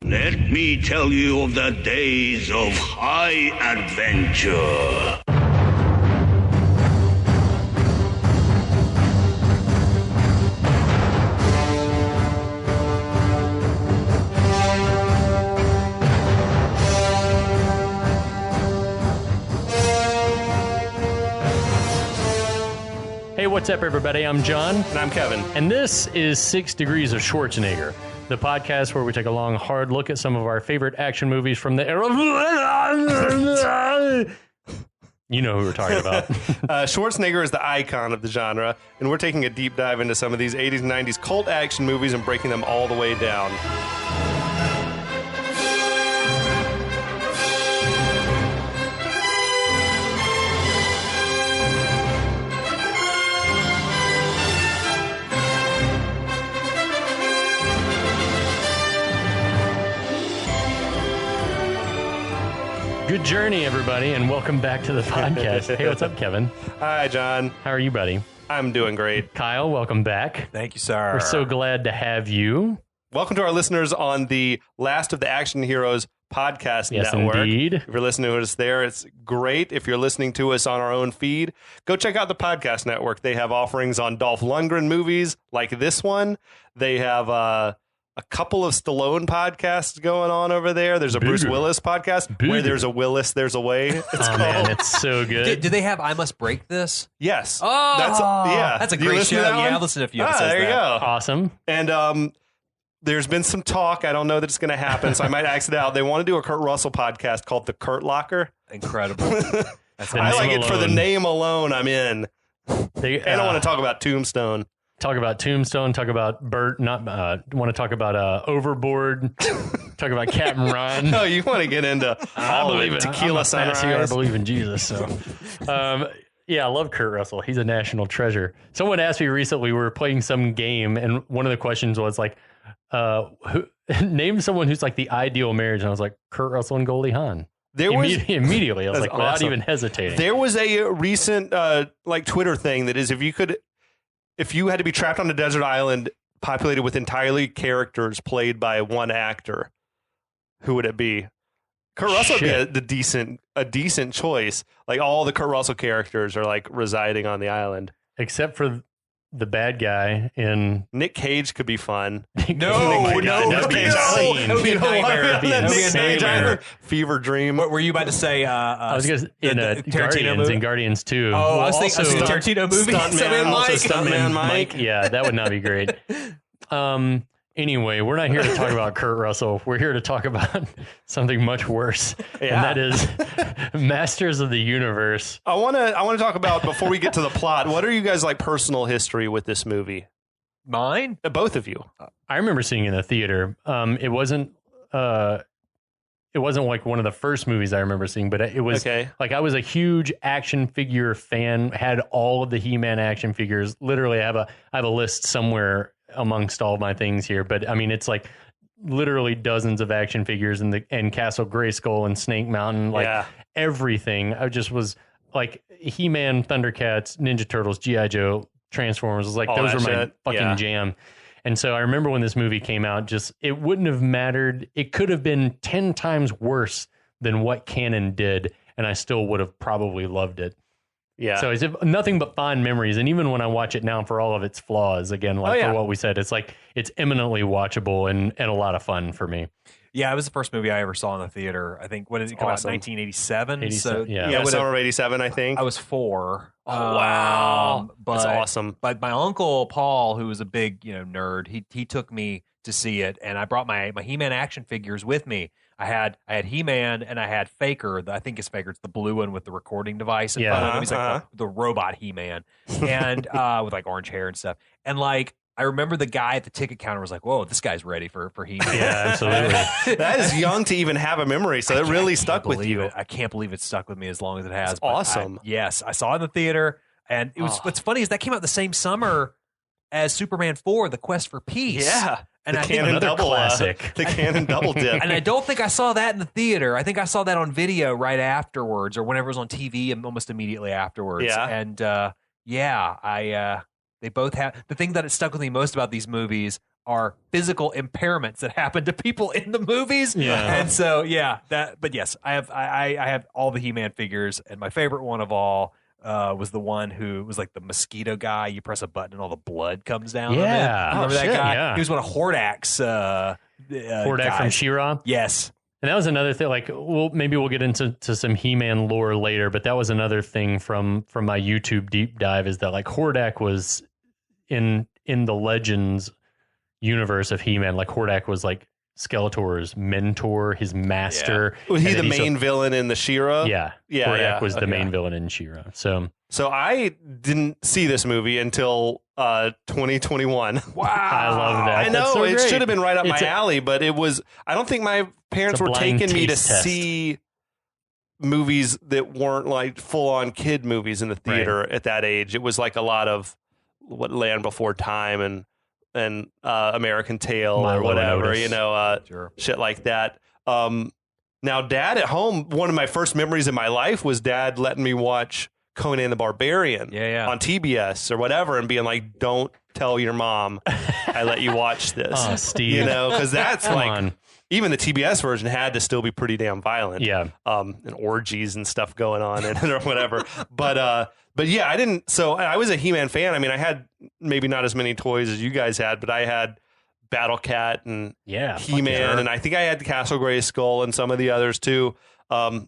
Let me tell you of the days of high adventure. Hey, what's up, everybody? I'm John. And I'm Kevin. And this is 6 Degrees of Schwarzenegger, the podcast where we take a long, hard look at some of our favorite action movies from the era. You know who we're talking about. Schwarzenegger is the icon of the genre, and we're taking a deep dive into some of these 80s and 90s cult action movies and breaking them all the way down. Good journey, everybody, and welcome back to the podcast. Hey, what's up, Kevin? Hi, John. How are you, buddy? I'm doing great. Kyle, welcome back. Thank you, sir. We're so glad to have you. Welcome to our listeners on the Last of the Action Heroes podcast network. Yes, indeed. If you're listening to us there, it's great. If you're listening to us on our own feed, go check out the podcast network. They have offerings on Dolph Lundgren movies like this one. They have a couple of Stallone podcasts going on over there. There's a Bruce Willis podcast where there's a Willis, there's a way. It's called. Man, it's so good. Do they have I Must Break This? Yes. Oh, that's a great show. Yeah, I've listened to a few episodes. There you go. Awesome. And there's been some talk. I don't know that it's going to happen, so I might ask it out. They want to do a Kurt Russell podcast called The Kurt Locker. Incredible. I like it for the name alone. I'm in. And I want to talk about Tombstone. Talk about Tombstone, talk about Burt, want to talk about Overboard, talk about Captain Ron. No, you want to get into all of it. Tequila Sunrise. I believe in Jesus. So, yeah, I love Kurt Russell. He's a national treasure. Someone asked me recently, we were playing some game, and one of the questions was like, name someone who's like the ideal marriage. And I was like, Kurt Russell and Goldie Hawn. Immediately. I was like, without even hesitating. There was a recent like Twitter thing that is if you had to be trapped on a desert island populated with entirely characters played by one actor, who would it be? Kurt Russell would be a decent choice. Like all the Kurt Russell characters are like residing on the island. Except for the bad guy in... Nick Cage could be fun. No. That would be a nightmare. Fever Dream. What were you about to say? I was going to Tarantino in Guardians 2. Oh, I was thinking Tarantino movie. Stuntman Mike. Yeah, that would not be great. Anyway, we're not here to talk about Kurt Russell. We're here to talk about something much worse, and that is Masters of the Universe. I want to talk about, before we get to the plot, what are you guys like personal history with this movie? Mine? Both of you. I remember seeing it in the theater. It wasn't like one of the first movies I remember seeing, but it was like I was a huge action figure fan. Had all of the He-Man action figures. Literally, I have a list somewhere amongst all of my things here, but I mean, it's like literally dozens of action figures and Castle Grayskull and Snake Mountain, like everything. I just was like He-Man, Thundercats, Ninja Turtles, G.I. Joe, Transformers. Was like those were my fucking jam. And so I remember when this movie came out, just it wouldn't have mattered. It could have been 10 times worse than what Canon did, and I still would have probably loved it. Yeah. So it's nothing but fond memories. And even when I watch it now, for all of its flaws, again, like for what we said, it's like it's eminently watchable and a lot of fun for me. Yeah, it was the first movie I ever saw in the theater. I think, what did it come out in 1987? So, summer of 87, I think. I was 4. Oh, wow. That's awesome. But my uncle, Paul, who was a big nerd, he took me to see it, and I brought my He-Man action figures with me. I had He-Man and I had Faker. I think it's Faker. It's the blue one with the recording device in front of him. He's like the robot He-Man, and with like orange hair and stuff. And like I remember the guy at the ticket counter was like, "Whoa, this guy's ready for He-Man." Yeah, absolutely. That is young to even have a memory, so it really stuck with you. I can't believe it stuck with me as long as it has. That's awesome. Yes, I saw it in the theater, and it was. What's funny is that came out the same summer as Superman 4: The Quest for Peace. Yeah. And the I Canon think double classic. The Canon double dip. And I don't think I saw that in the theater. I think I saw that on video right afterwards, or whenever it was on TV, and almost immediately afterwards. Yeah. And they both have the thing that stuck with me most about these movies are physical impairments that happen to people in the movies. Yeah. And so, but yes, I have all the He-Man figures, and my favorite one of all was the one who was like the mosquito guy. You press a button and all the blood comes down. Yeah. Remember that guy? Yeah. He was one of Hordak's Hordak from She-Ra. Yes. And that was another thing. Like, maybe we'll get into some He-Man lore later, but that was another thing from my YouTube deep dive is that like Hordak was in the Legends universe of He-Man. Like Hordak was like Skeletor's mentor, his master. Yeah. Was he the main villain in the She-Ra? Yeah. Hordak was the main villain in She-Ra. So I didn't see this movie until 2021. Wow. I love that. I know. So it great. should have been right up my alley, but it was, I don't think my parents were taking me to see movies that weren't like full on kid movies in the theater at that age. It was like a lot of what Land Before Time and American Tail or whatever, shit like that. Now, Dad at home, one of my first memories in my life was Dad letting me watch Conan the Barbarian on TBS or whatever and being like, don't tell your mom I let you watch this. Oh, Steve. Because that's even the TBS version had to still be pretty damn violent. Yeah. And orgies and stuff going on in it or whatever. But yeah, I didn't. So I was a He-Man fan. I mean, I had maybe not as many toys as you guys had, but I had Battle Cat and He-Man, and I think I had the Castle Grayskull and some of the others too. And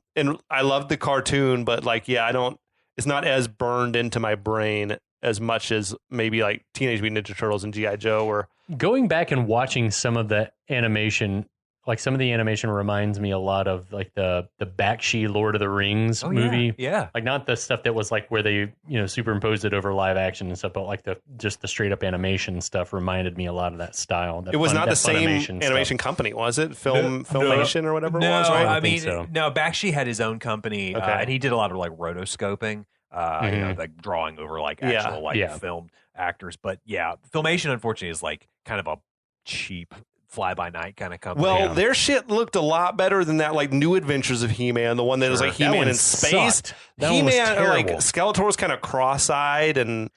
I loved the cartoon, but like, it's not as burned into my brain as much as maybe like Teenage Mutant Ninja Turtles and G.I. Joe were. Going back and watching some of the animation, like some of the animation reminds me a lot of like the Bakshi Lord of the Rings movie. Yeah. Like not the stuff that was like where they, superimposed it over live action and stuff, but like just the straight up animation stuff reminded me a lot of that style. It was not the same animation company, was it? Filmation or whatever it was, right? I mean, no, Bakshi had his own company and he did a lot of like rotoscoping, like drawing over like actual filmed actors. But Filmation unfortunately is like kind of a cheap fly-by-night kind of company. Well, their shit looked a lot better than that, like New Adventures of He-Man, the one that was like He-Man in space. He-Man, like Skeletor was kind of cross-eyed and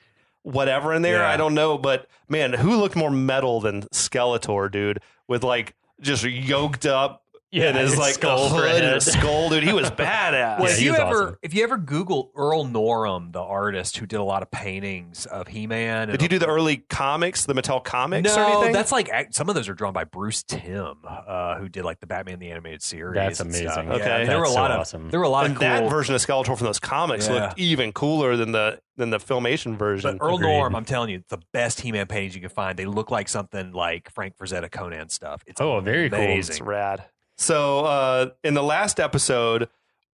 whatever in there. I don't know, but man, who looked more metal than Skeletor, dude? With like just yoked up. Yeah, and his like skull hood and a skull, dude. He was badass. Well, if you ever Google Earl Norem, the artist who did a lot of paintings of He-Man, did he do the early comics, the Mattel comics? No, or anything? That's like some of those are drawn by Bruce Timm, who did like the Batman the Animated Series. That's amazing. Okay, there were a lot of awesome. There were a lot of cool. That version of Skeletor from those comics looked even cooler than the Filmation version. But Earl Norem, I'm telling you, it's the best He-Man paintings you can find. They look like something like Frank Frazetta Conan stuff. It's very cool. It's rad. So in the last episode,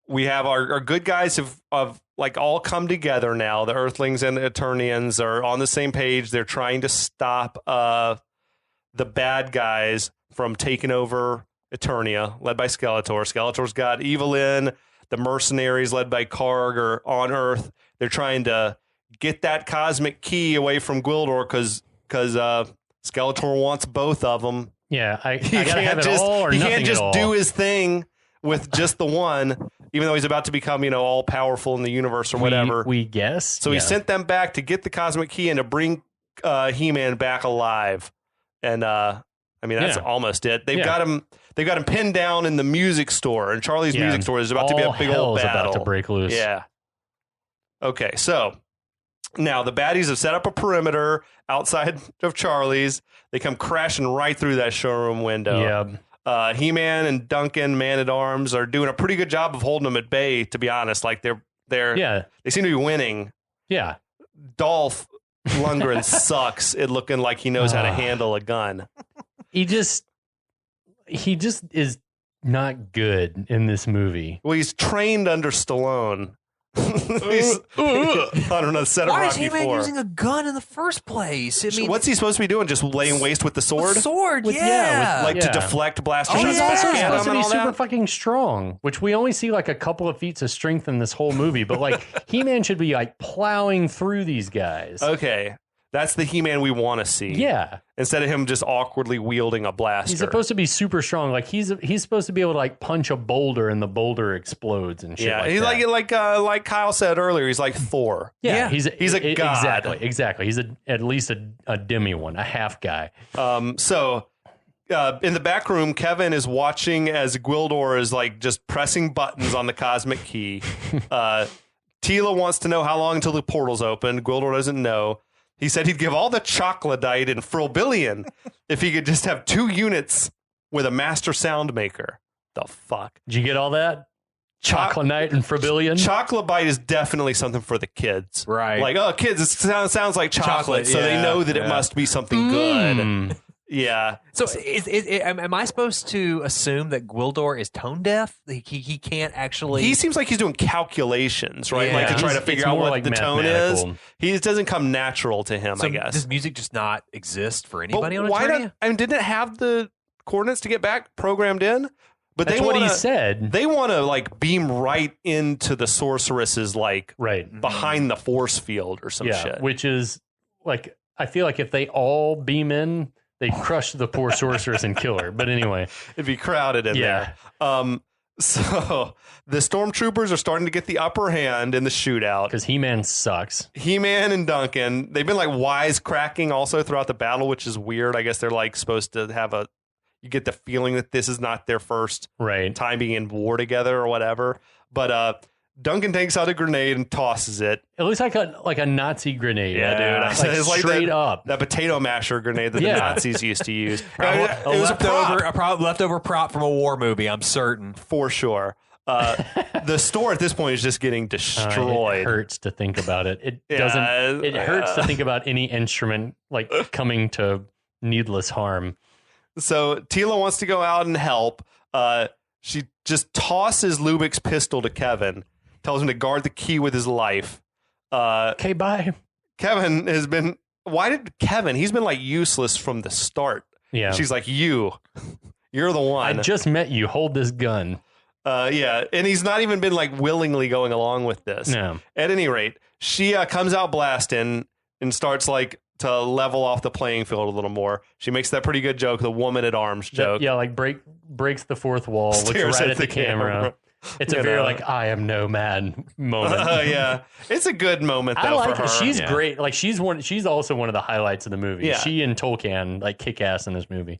we have our good guys have like all come together now. The Earthlings and the Eternians are on the same page. They're trying to stop the bad guys from taking over Eternia, led by Skeletor. Skeletor's got Evelyn. The mercenaries, led by Karg, are on Earth. They're trying to get that cosmic key away from Gwildor because Skeletor wants both of them. Yeah, I gotta have it all or nothing at all. He can't just do his thing with just the one, even though he's about to become, all powerful in the universe or whatever. We guess. So he sent them back to get the cosmic key and to bring He-Man back alive. And that's almost it. They've got him pinned down in the music store, and Charlie's music store is about to be a big old battle. About to break loose. Yeah. Okay, so now the baddies have set up a perimeter outside of Charlie's. They come crashing right through that showroom window. Yeah. He-Man and Duncan, Man-at-Arms, are doing a pretty good job of holding them at bay, to be honest. Like they seem to be winning. Yeah. Dolph Lundgren sucks at looking like he knows how to handle a gun. He just is not good in this movie. Well, he's trained under Stallone. I don't know. Why is He-Man using a gun in the first place? I mean, what's he supposed to be doing? Just laying waste with the sword? To deflect blaster shots. He's also supposed to be super fucking strong, which we only see like a couple of feats of strength in this whole movie. But like He-Man should be like plowing through these guys. Okay. That's the He-Man we want to see. Yeah. Instead of him just awkwardly wielding a blaster. He's supposed to be super strong. Like he's supposed to be able to like punch a boulder and the boulder explodes and shit. He's that. like Kyle said earlier. He's like Thor. Yeah. He's a god. Exactly. He's at least a demi one, a half guy. So in the back room, Kevin is watching as Gwildor is like just pressing buttons on the cosmic key. Tila wants to know how long until the portal's open. Gwildor doesn't know. He said he'd give all the Chocoladite and Frilbillion if he could just have 2 units with a master sound maker. The fuck? Did you get all that? Chocoladite and Frilbillion? Chocolabite is definitely something for the kids. Right. Like, oh, kids, it sounds like chocolate, so they know that it must be something good. Yeah. So am I supposed to assume that Gwildor is tone deaf? He can't actually... He seems like he's doing calculations, right? Yeah. Like to try to figure out what like the tone is. It doesn't come natural to him, I guess. Does music just not exist for anybody but on why Eternia? didn't it have the coordinates to get back programmed in? But That's what he said. They want to like beam right into the sorceress's like behind the force field or some shit. Which is like, I feel like if they all beam in, they crush the poor sorceress and kill her. But anyway, it'd be crowded in there. So the stormtroopers are starting to get the upper hand in the shootout because He-Man sucks. He-Man and Duncan, they've been like wisecracking also throughout the battle, which is weird. I guess they're like supposed to have you get the feeling that this is not their first time being in war together or whatever. But Duncan takes out a grenade and tosses it. It looks like a Nazi grenade. Yeah, dude. Like it's like straight up. That potato masher grenade that the Nazis used to use. It was a leftover prop from a war movie, I'm certain. For sure. The store at this point is just getting destroyed. It hurts to think about it. It hurts to think about any instrument like coming to needless harm. So Tila wants to go out and help. She just tosses Lubik's pistol to Kevin, tells him to guard the key with his life. Okay, bye. Kevin has been... Why did Kevin... He's been like useless from the start. Yeah. She's like, you're the one. I just met you. Hold this gun. Yeah. And he's not even been like willingly going along with this. No. At any rate, she comes out blasting and starts like to level off the playing field a little more. She makes that pretty good joke, the woman at arms joke. Yeah, like breaks the fourth wall, looks right at the camera. It's a very like I am no man moment. Yeah, it's a good moment though. For her. She's great. Like she's also one of the highlights of the movie. Yeah. She and Tolkien like kick ass in this movie.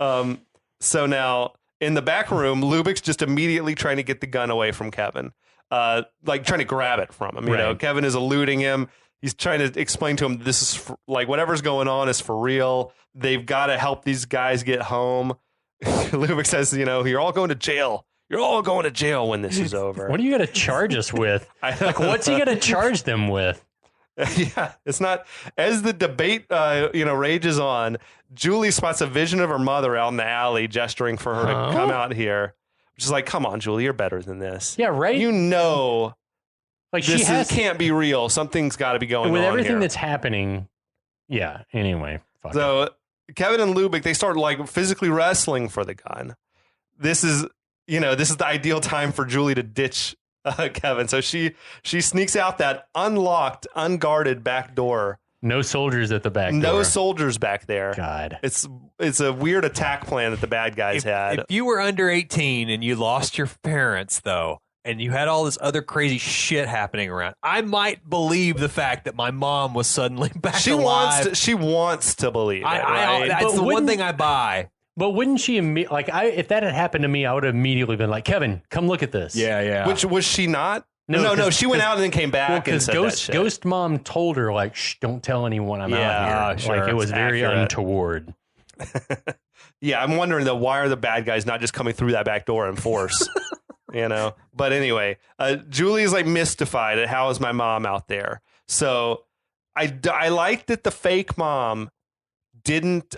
So now in the back room, Lubik's just immediately trying to get the gun away from Kevin, like trying to grab it from him. You know, Kevin is eluding him. He's trying to explain to him this is like whatever's going on is for real. They've got to help these guys get home. Lubik says, you're all going to jail. You're all going to jail when this is over. What are you going to charge us with? Like, what's he going to charge them with? Yeah, it's not. As the debate, rages on, Julie spots a vision of her mother out in the alley, gesturing for her to come out here. She's like, "Come on, Julie, you're better than this." Yeah, right. Like can't be real. Something's got to be going on with everything here. that's happening. Yeah. Anyway, so Kevin and Lubik, they start like physically wrestling for the gun. This is the ideal time for Julie to ditch Kevin. So she sneaks out that unlocked, unguarded back door. No soldiers at the back door. No soldiers back there. God. It's a weird attack plan that the bad guys had. If you were under 18 and you lost your parents, though, and you had all this other crazy shit happening around, I might believe the fact that my mom was suddenly back alive. She wants to believe it, right? That's the one thing I buy. But wouldn't she if that had happened to me, I would have immediately been like, Kevin, come look at this. Yeah. Which was she not? No. She went out and then came back and said that shit. Ghost Mom told her like, "Shh, don't tell anyone I'm out here." Sure, like it was very untoward. Yeah, I'm wondering though, why are the bad guys not just coming through that back door in force? But anyway, Julie is like mystified at how is my mom out there. So I like that the fake mom didn't.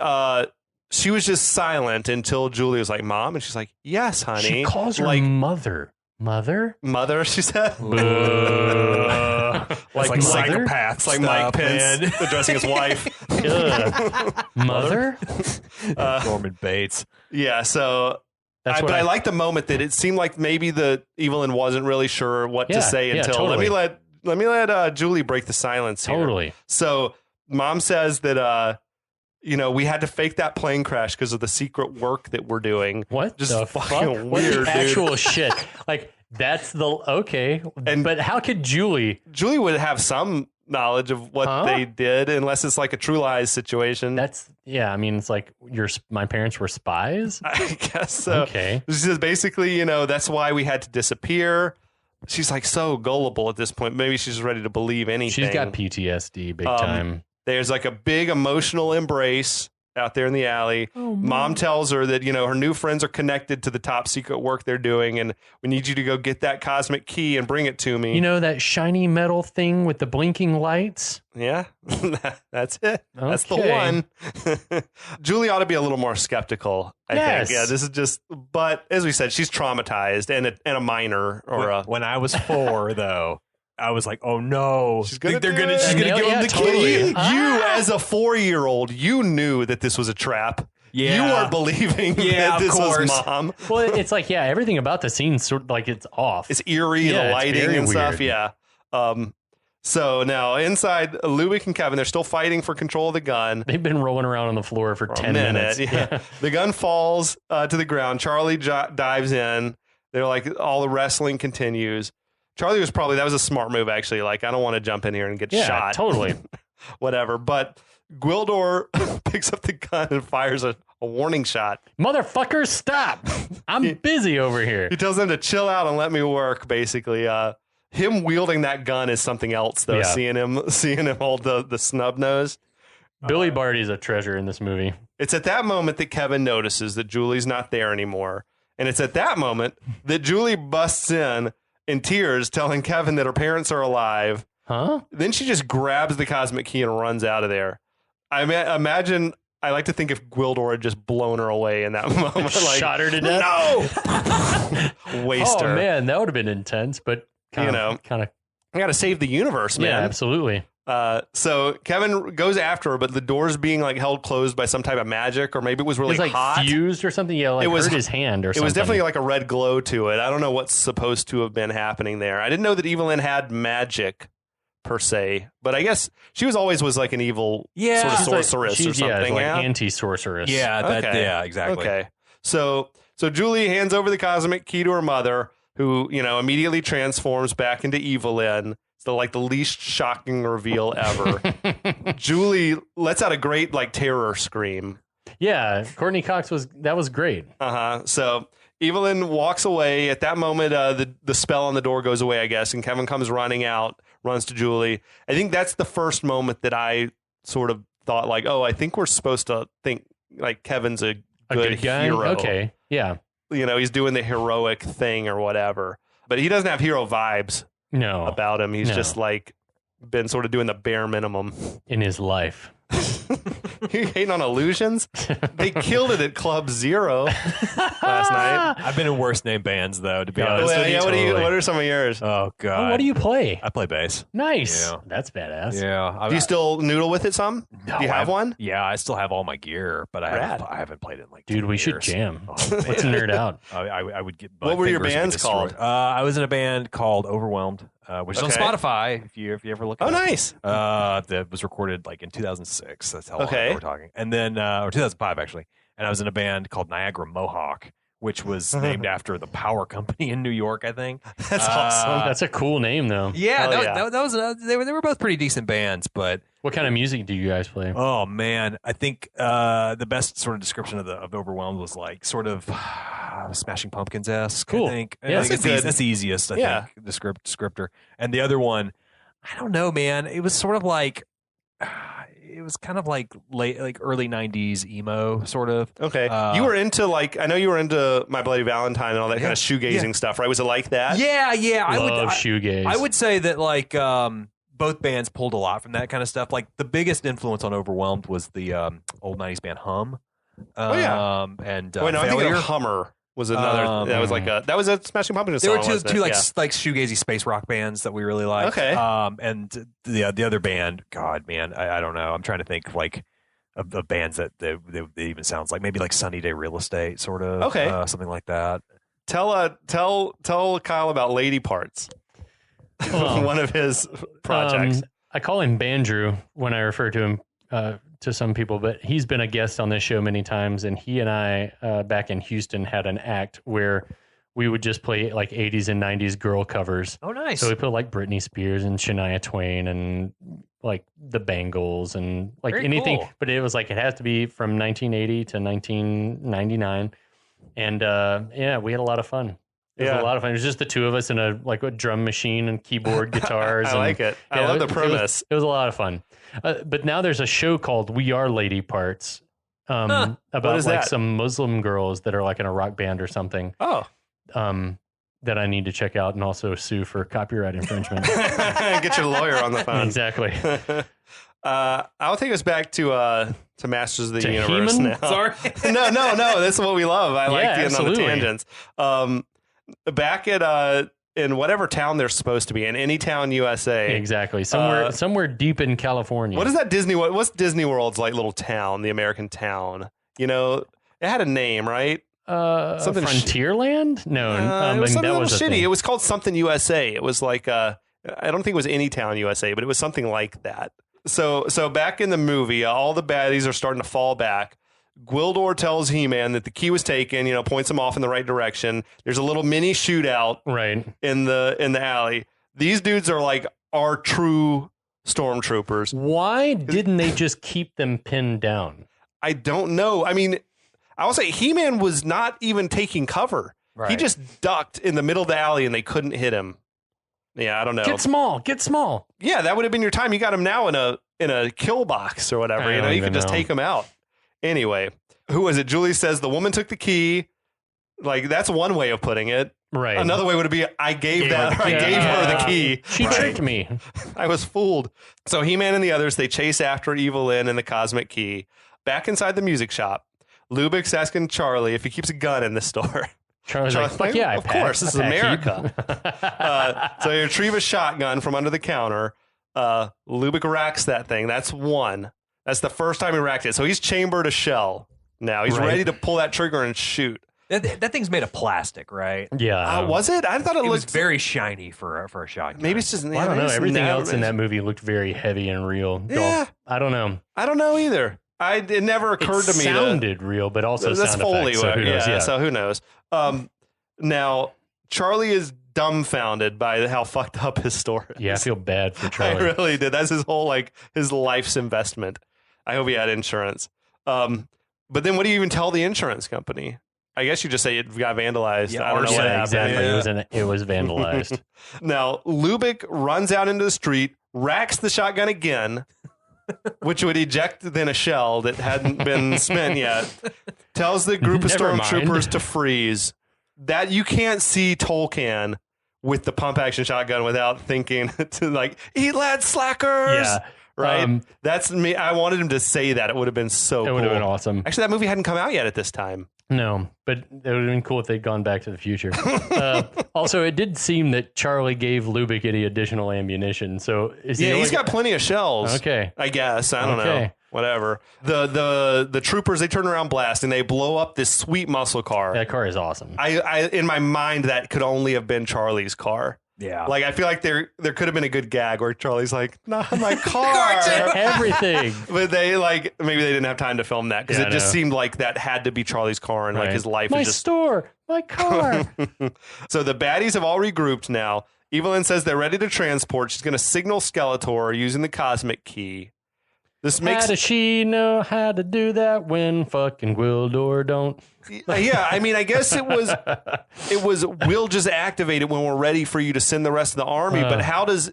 She was just silent until Julie was like, "Mom," and she's like, "Yes, honey." She calls her like mother. Mother, she said. like psychopaths. It's like Mike Pence addressing his wife. Mother? Norman Bates. Yeah, so... I like the moment that it seemed like maybe the Evelyn wasn't really sure what to say until... Totally. Let me let Julie break the silence here. Totally. So Mom says that we had to fake that plane crash because of the secret work that we're doing. What just the fucking fuck? weird, What the actual dude. shit? Like that's but how could Julie would have some knowledge of what they did, unless it's like a True Lies situation. I mean, it's like my parents were spies. I guess so. Okay. She says basically, that's why we had to disappear. She's like so gullible at this point. Maybe she's ready to believe anything. She's got PTSD big time. There's like a big emotional embrace out there in the alley. Oh, Mom tells her that, her new friends are connected to the top secret work they're doing, and we need you to go get that cosmic key and bring it to me. That shiny metal thing with the blinking lights? Yeah, that's it. Okay. That's the one. Julie ought to be a little more skeptical, I think. Yeah, this is just, but as we said, she's traumatized and a minor when I was 4, though. I was like, oh no, she's gonna give him the key. key. You, as a 4-year-old, you knew that this was a trap. Yeah. You are believing that this was Mom. Well, it's like, everything about the scene sort of like it's off. It's eerie, the lighting and stuff. Weird. Yeah. So now inside, Lubick and Kevin, they're still fighting for control of the gun. They've been rolling around on the floor for 10 minutes. Yeah. The gun falls to the ground. Charlie dives in. They're like, all the wrestling continues. Charlie that was a smart move, actually. Like, I don't want to jump in here and get shot. Totally. Whatever. But Gwildor picks up the gun and fires a warning shot. Motherfucker, stop. I'm busy over here. He tells them to chill out and let me work, basically. Him wielding that gun is something else, though. Yeah. Seeing him hold the snub nose. Billy Barty's a treasure in this movie. It's at that moment that Kevin notices that Julie's not there anymore. And it's at that moment that Julie busts in tears, telling Kevin that her parents are alive. Huh? Then she just grabs the cosmic key and runs out of there. I imagine, I like to think if Gwildor had just blown her away in that moment. Like, shot her to death? No! Waste her. Oh, man, that would have been intense, but kind of. I got to save the universe, man. Yeah, absolutely. So Kevin goes after her, but the door's being like held closed by some type of magic, or maybe it was really hot. Fused or something. Yeah, like it hurt his hand or something. It was definitely like a red glow to it. I don't know what's supposed to have been happening there. I didn't know that Evelyn had magic per se, but I guess she was like an evil sort of sorceress or something. Yeah, like anti-sorceress. Yeah, exactly. Okay. So Julie hands over the cosmic key to her mother, who, immediately transforms back into Evelyn. So like the least shocking reveal ever. Julie lets out a great terror scream. Yeah, Courtney Cox was great. So Evelyn walks away. At that moment, the spell on the door goes away, I guess, and Kevin comes running out, runs to Julie. I think that's the first moment that I sort of thought like, oh, I think we're supposed to think like Kevin's a good guy. hero. Okay, yeah. He's doing the heroic thing or whatever, but he doesn't have hero vibes. No, about him. He's just like been sort of doing the bare minimum in his life. You hating on illusions? They killed it at Club Zero last night. I've been in worse named bands though, to be honest. What are some of yours? Oh god. Oh, what do you play? I play bass. Nice. Yeah. That's badass. Yeah. Do you still noodle with it some? No, do you have one? Yeah, I still have all my gear, but I haven't played it in like 10 Dude, we years. should jam. Let's nerd out. I would get. What were your bands called? I was in a band called Overwhelmed, which is on Spotify. If you ever look. Oh, nice. That was recorded like in 2006. That's how long ago we're talking. And then, or 2005 actually. And I was in a band called Niagara Mohawk, which was named after the power company in New York, I think. That's awesome. That's a cool name, though. Yeah, that was they were both pretty decent bands, but. What kind of music do you guys play? Oh man, I think the best sort of description of Overwhelmed was like sort of Smashing Pumpkins esque. Cool. I think. Yeah, that's the easiest. I think descriptor. And the other one, I don't know, man. It was sort of like. It was kind of like early 90s emo sort of. Okay. You were into I know you were into My Bloody Valentine and all that kind of shoegazing stuff, right? Was it like that? Yeah. Love shoegaze. I would say that both bands pulled a lot from that kind of stuff. Like the biggest influence on Overwhelmed was the old 90s band Hum. And I think Hummer was another. That was a Smashing Pumpkins song. There were two like shoegazy space rock bands that we really liked. Okay. And the other band, God, man, I don't know. I'm trying to think of bands that they even sounds like maybe like Sunny Day Real Estate, sort of. Okay. Something like that. Tell Kyle about Lady Parts. One of his projects. I call him Bandrew when I refer to him to some people, but he's been a guest on this show many times. And he and I, back in Houston, had an act where we would just play like 80s and 90s girl covers. Oh, nice. So we put like Britney Spears and Shania Twain and like the Bangles and like Very anything. cool. But it was like, it has to be from 1980 to 1999. And yeah, we had a lot of fun. It was a lot of fun. It was just the two of us and a drum machine and keyboard guitars. I like it. I love the premise. It was a lot of fun. But now there's a show called We Are Lady Parts about like some Muslim girls that are like in a rock band or something. Oh. That I need to check out and also sue for copyright infringement. Get your lawyer on the phone. Exactly. I'll take us back to Masters of the Universe He-Man? now. Sorry. No. This is what we love. I like getting on the absolutely. tangents. Back at in whatever town they're supposed to be in, any town, USA. Exactly. Somewhere deep in California. What is that Disney? What's Disney World's like little town? The American town. You know, it had a name, right? Something Frontierland? No, it was something that a was little a shitty. thing. It was called something USA. It was like I don't think it was Any Town USA, but it was something like that. So back in the movie, all the baddies are starting to fall back. Gwildor tells He-Man that the key was taken, points him off in the right direction. There's a little mini shootout right in the alley. These dudes are like our true stormtroopers. Why didn't they just keep them pinned down? I don't know. I mean, I will say He-Man was not even taking cover. Right. He just ducked in the middle of the alley and they couldn't hit him. Yeah, I don't know. Get small. Yeah, that would have been your time. You got him now in a kill box or whatever. You could just take him out. Anyway, who was it? Julie says the woman took the key. Like, that's one way of putting it. Right. Another way would be I gave her the key. She tricked me. I was fooled. So He-Man and the others, they chase after Evil Lynn and the Cosmic Key. Back inside the music shop, Lubbock's asking Charlie if he keeps a gun in the store. Charlie's like, fuck yeah, of course, this is America. So he retrieve a shotgun from under the counter. Lubbock racks that thing. That's one. That's the first time he racked it. So he's chambered a shell. Now he's ready to pull that trigger and shoot. That thing's made of plastic, right? Yeah. Was it? I thought it was looked very shiny for a shotgun. Maybe it's just. I don't know. Everything else in that movie looked very heavy and real. Yeah. I don't know. I don't know either. It never occurred to me. It sounded real, but also that's sound Foley. effects. So who knows? Yeah. So who knows? Now Charlie is dumbfounded by how fucked up his store is. Yeah, I feel bad for Charlie. I really did. That's his whole his life's investment. I hope he had insurance. But then what do you even tell the insurance company? I guess you just say it got vandalized. Yeah, I don't know what happened. Exactly. Yeah. It was vandalized. Now, Lubbock runs out into the street, racks the shotgun again, which would eject then a shell that hadn't been spent yet. Tells the group of Never stormtroopers mind. to freeze. That you can't see Tolkien with the pump action shotgun without thinking to eat lads slackers. Yeah. Right. That's me. I wanted him to say that. It would have been so cool. It would have been awesome. Actually, that movie hadn't come out yet at this time. No, but it would have been cool if they'd gone back to the future. Also, it did seem that Charlie gave Lubbock any additional ammunition. So he's got plenty of shells. Okay. I guess. I don't know. Whatever. The troopers, they turn around blasting. They blow up this sweet muscle car. That car is awesome. I in my mind, that could only have been Charlie's car. Yeah. I feel like there could have been a good gag where Charlie's like, not my car. Everything. But they maybe they didn't have time to film that because it just seemed like that had to be Charlie's car and his life my is just store, my car. So the baddies have all regrouped now. Evelyn says they're ready to transport. She's going to signal Skeletor using the cosmic key. This makes How does she know how to do that when fucking Gwildor don't? Yeah, I mean, I guess it was we'll just activate it when we're ready for you to send the rest of the army. But how does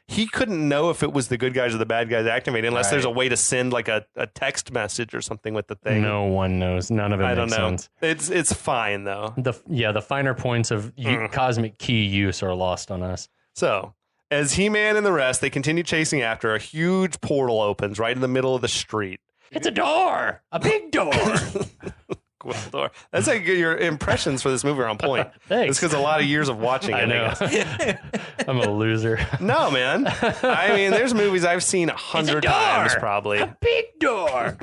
he couldn't know if it was the good guys or the bad guys activating unless there's a way to send a text message or something with the thing. No one knows. None of it makes sense. It's fine though. The finer points of cosmic key use are lost on us. So as He-Man and the rest, they continue chasing after, a huge portal opens right in the middle of the street. It's a door, a big door. Gwildor. That's your impressions for this movie are on point. Thanks. It's because a lot of years of watching it. I know. I'm a loser. No, man. I mean, there's movies I've seen 100 times probably. A big door.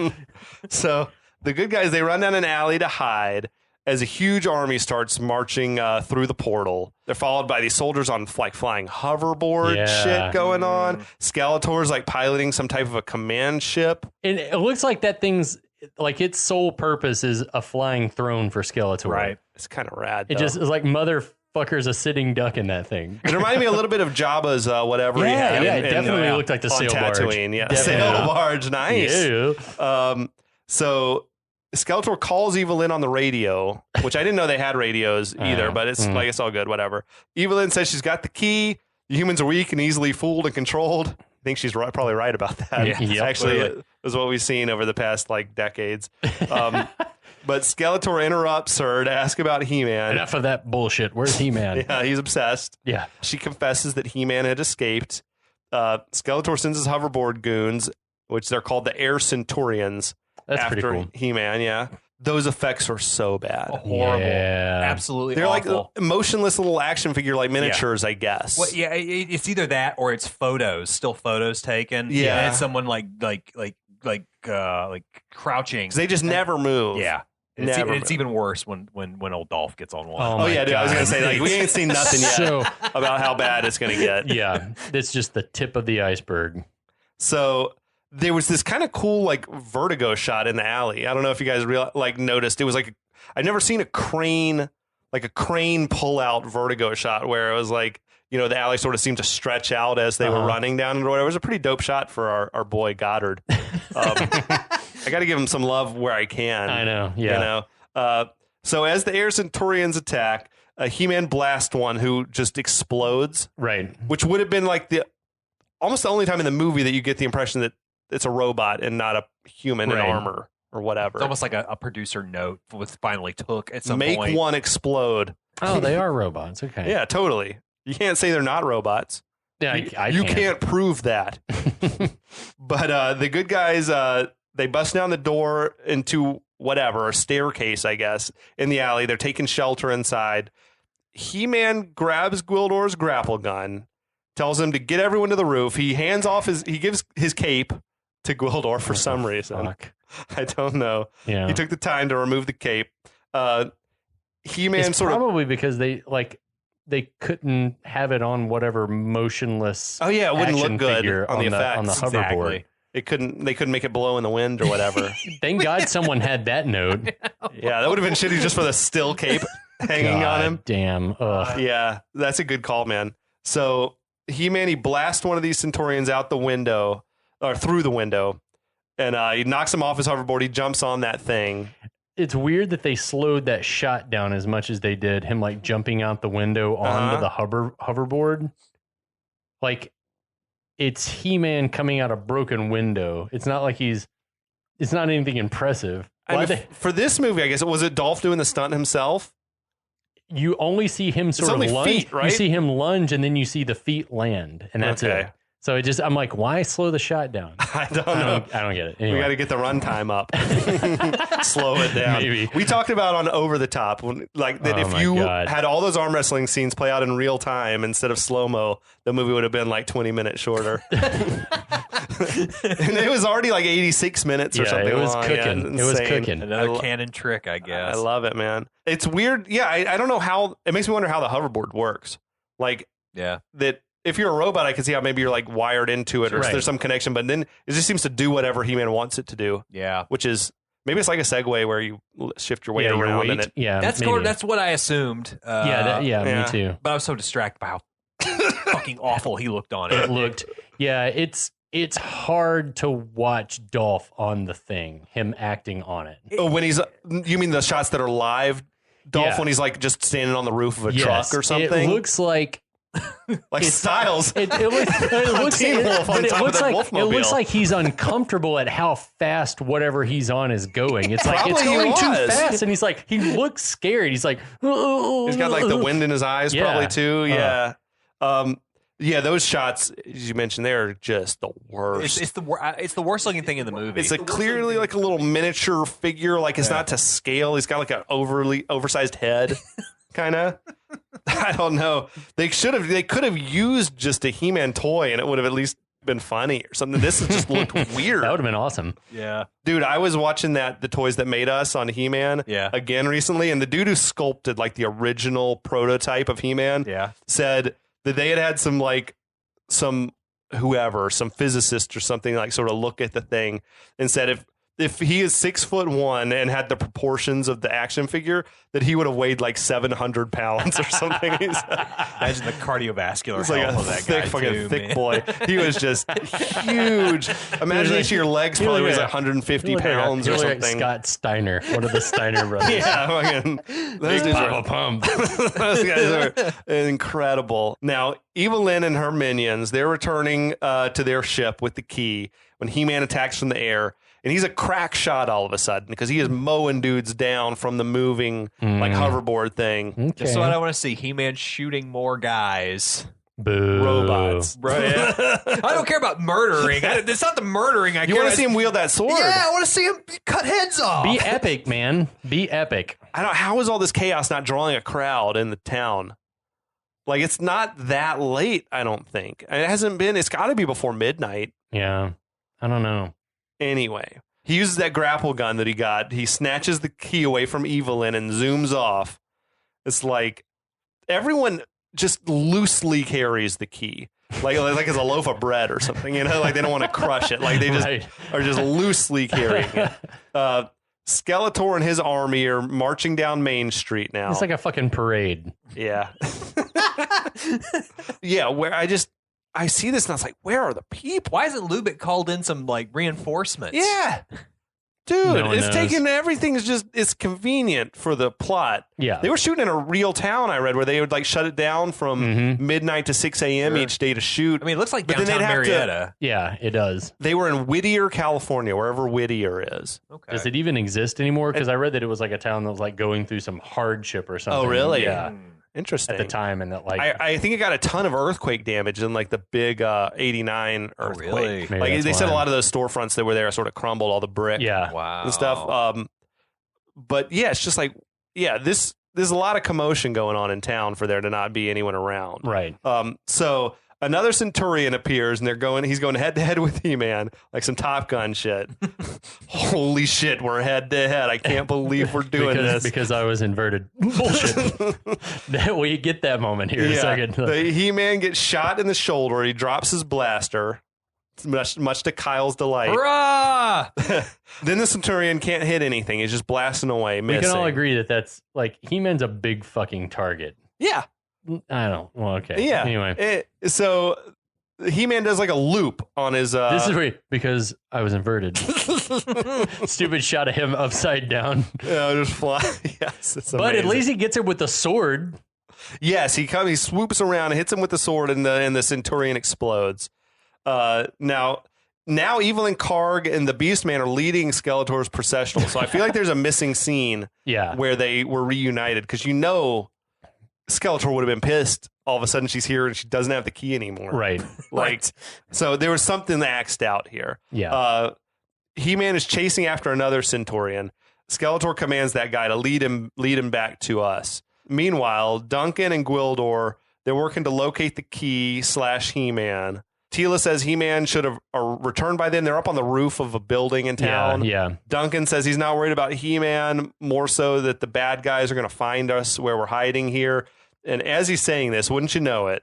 So the good guys, they run down an alley to hide. as a huge army starts marching through the portal. They're followed by these soldiers on like flying hoverboard shit going on. Skeletor's like piloting some type of a command ship. And it looks like that thing's like its sole purpose is a flying throne for Skeletor. Right. It's kind of rad. It just is like motherfucker's a sitting duck in that thing. It reminded me a little bit of Jabba's whatever he had. Yeah, it definitely looked like the sail barge. Yeah, definitely. Sail barge, nice. Yeah. So Skeletor calls Evelyn on the radio, which I didn't know they had radios either, but it's like it's all good, whatever. Evelyn says she's got the key. The humans are weak and easily fooled and controlled. I think she's probably right about that. Yeah, Actually, is what we've seen over the past like decades. But Skeletor interrupts her to ask about He-Man. Enough of that bullshit. Where's He-Man? Yeah, he's obsessed. Yeah. She confesses that He-Man had escaped. Skeletor sends his hoverboard goons, which they're called the Air Centurions. That's after pretty cool. He-Man, yeah. Those effects are so bad. Horrible. Yeah. Absolutely They're awful. like motionless little action figure like miniatures, I guess. Well, yeah, it's either that or it's still photos taken. Yeah. And it's someone like crouching. 'Cause they just never move. Yeah. And it's even worse when old Dolph gets on one. Oh yeah, dude, I was gonna say like we ain't seen nothing yet So- about how bad it's gonna get. Yeah. It's just the tip of the iceberg. So there was this kind of cool like vertigo shot in the alley. I don't know if you guys noticed. It was like I'd never seen a crane pull out vertigo shot where it was like, you know, the alley sort of seemed to stretch out as they were running down and whatever. It was a pretty dope shot for our boy Goddard. I got to give him some love where I can. I know. Yeah. You know. So as the Air Centurions attack, He-Man blasts one who just explodes. Right. Which would have been like almost the only time in the movie that you get the impression that it's a robot and not a human in armor or whatever. It's almost like a producer note was finally took at some point. Make one explode. Oh, they are robots. Okay. Yeah, totally. You can't say they're not robots. Yeah, you can't prove that. But the good guys, they bust down the door into whatever, a staircase, I guess, in the alley. They're taking shelter inside. He-Man grabs Gwildor's grapple gun, tells him to get everyone to the roof. He gives his cape to Gwildor for some reason. Fuck. I don't know. Yeah. He took the time to remove the cape. He-Man it's probably because they couldn't have it on whatever motionless. Oh yeah, it wouldn't look good on the effects. On the hoverboard. They couldn't make it blow in the wind or whatever. Thank God someone had that note. Yeah, that would have been shitty just for the still cape hanging on him. Damn. Ugh. Yeah, that's a good call, man. So he blasts one of these Centurions out the window or through the window, and he knocks him off his hoverboard. He jumps on that thing. It's weird that they slowed that shot down as much as they did him like jumping out the window onto the hoverboard. Like it's He-Man coming out a broken window. It's not like it's not anything impressive. For this movie, I guess, was it Dolph doing the stunt himself? You only see him sort of lunge. Feet, right? You see him lunge and then you see the feet land and that's it. So I'm like, why slow the shot down? I don't know. I don't get it. Anyway. We got to get the runtime up. Slow it down. Maybe. We talked about on Over the Top, if you had all those arm wrestling scenes play out in real time instead of slow-mo, the movie would have been like 20 minutes shorter. And it was already like 86 minutes or something. It was long. cooking. Yeah, it was cooking. Another canon trick, I guess. I love it, man. It's weird. Yeah, I don't know how. It makes me wonder how the hoverboard works. Like, that. If you're a robot, I can see how maybe you're like wired into it or there's some connection, but then it just seems to do whatever He-Man wants it to do. Yeah. Which is, maybe it's like a Segway where you shift your weight around. And that's what I assumed. Me too. But I was so distracted by how fucking awful he looked on it. It looked, it's hard to watch Dolph on the thing, him acting on it. Oh, when you mean the shots that are live? Dolph when he's like just standing on the roof of a truck or something? It looks like Styles. It looks like he's uncomfortable at how fast whatever he's on is going. It's like it's going too fast, and he's like he looks scared. He's like he's got like the wind in his eyes probably too. Yeah. Those shots as you mentioned, they're just the worst. It's the worst looking thing in the movie. It's clearly like a little miniature figure. Like it's not to scale. He's got like an oversized head. Kind of. I don't know. They could have used just a He-Man toy and it would have at least been funny or something. This has just looked weird. That would have been awesome. Yeah. Dude, I was watching the Toys That Made Us on He-Man again recently, and the dude who sculpted like the original prototype of He-Man said that they had some physicist or something like sort of look at the thing and said if he is 6'1" and had the proportions of the action figure, that he would have weighed like 700 pounds or something. Imagine the cardiovascular health like of that guy. Fucking thick man. boy. He was just huge. Imagine each of your legs probably weighs 150 pounds or something. Like Scott Steiner, one of the Steiner brothers. Yeah, fucking those dudes are pump. Those guys are incredible. Now, Evelyn and her minions, they're returning to their ship with the key when He-Man attacks from the air. And he's a crack shot all of a sudden because he is mowing dudes down from the moving like hoverboard thing. Okay. Just what I want to see. He-Man shooting more guys. Boo. Robots. Right. I don't care about murdering. It's not the murdering. You want to see him wield that sword? Yeah, I want to see him cut heads off. Be epic, man. Be epic. How is all this chaos not drawing a crowd in the town? Like, it's not that late, I don't think. It hasn't been. It's got to be before midnight. Yeah. I don't know. Anyway, he uses that grapple gun that he got. He snatches the key away from Evelyn and zooms off. It's like everyone just loosely carries the key. Like it's a loaf of bread or something, like they don't want to crush it. Like they just are just loosely carrying it. Skeletor and his army are marching down Main Street now. It's like a fucking parade. Yeah. Yeah, where I see this and I was like, where are the people? Why isn't Lubick called in some like reinforcements? Yeah. Dude, No one it's knows. taking everything's just it's convenient for the plot. Yeah. They were shooting in a real town, I read, where they would like shut it down from midnight to 6 a.m. each day to shoot. I mean, it looks like But then downtown they'd have to- Marietta. Yeah, it does. They were in Whittier, California, wherever Whittier is. Okay. Does it even exist anymore? Because I read that it was like a town that was like going through some hardship or something. Oh, really? Yeah. Interesting. At the time, and that like I think it got a ton of earthquake damage in like the big 89 earthquake. really? Maybe Like that's they said a why. lot of those storefronts that were there sort of crumbled, all the brick Yeah. Wow. and stuff. But yeah, it's just like, there's a lot of commotion going on in town for there to not be anyone around. Right. So another Centurion appears and he's going head to head with He-Man, like some Top Gun shit. Holy shit, we're head to head. I can't believe we're doing this. Because I was inverted. Bullshit. We get that moment here in a second. The He-Man gets shot in the shoulder. He drops his blaster, much to Kyle's delight. Hurrah! Then the Centurion can't hit anything. He's just blasting away, We missing. can all agree that that's like He-Man's a big fucking target. Yeah. I don't. Well, okay. Yeah. Anyway, So He-Man does like a loop on his. this is weird because I was inverted. Stupid shot of him upside down. just fly. Yes, it's But at amazing. least he gets him with the sword. Yes, he swoops around and hits him with the sword, and the Centurion explodes. Now Evelyn, Karg, and the Beastman are leading Skeletor's processional. So I feel like there's a missing scene Yeah. where they were reunited because Skeletor would have been pissed. All of a sudden, she's here and she doesn't have the key anymore. Right. So there was something axed out here. Yeah. He-Man is chasing after another Centurion. Skeletor commands that guy to lead him back to us. Meanwhile, Duncan and Gwildor, they're working to locate the key / He-Man. Tila says He-Man should have returned by then. They're up on the roof of a building in town. Yeah. Duncan says he's not worried about He-Man, more so that the bad guys are going to find us where we're hiding here. And as he's saying this, wouldn't you know it,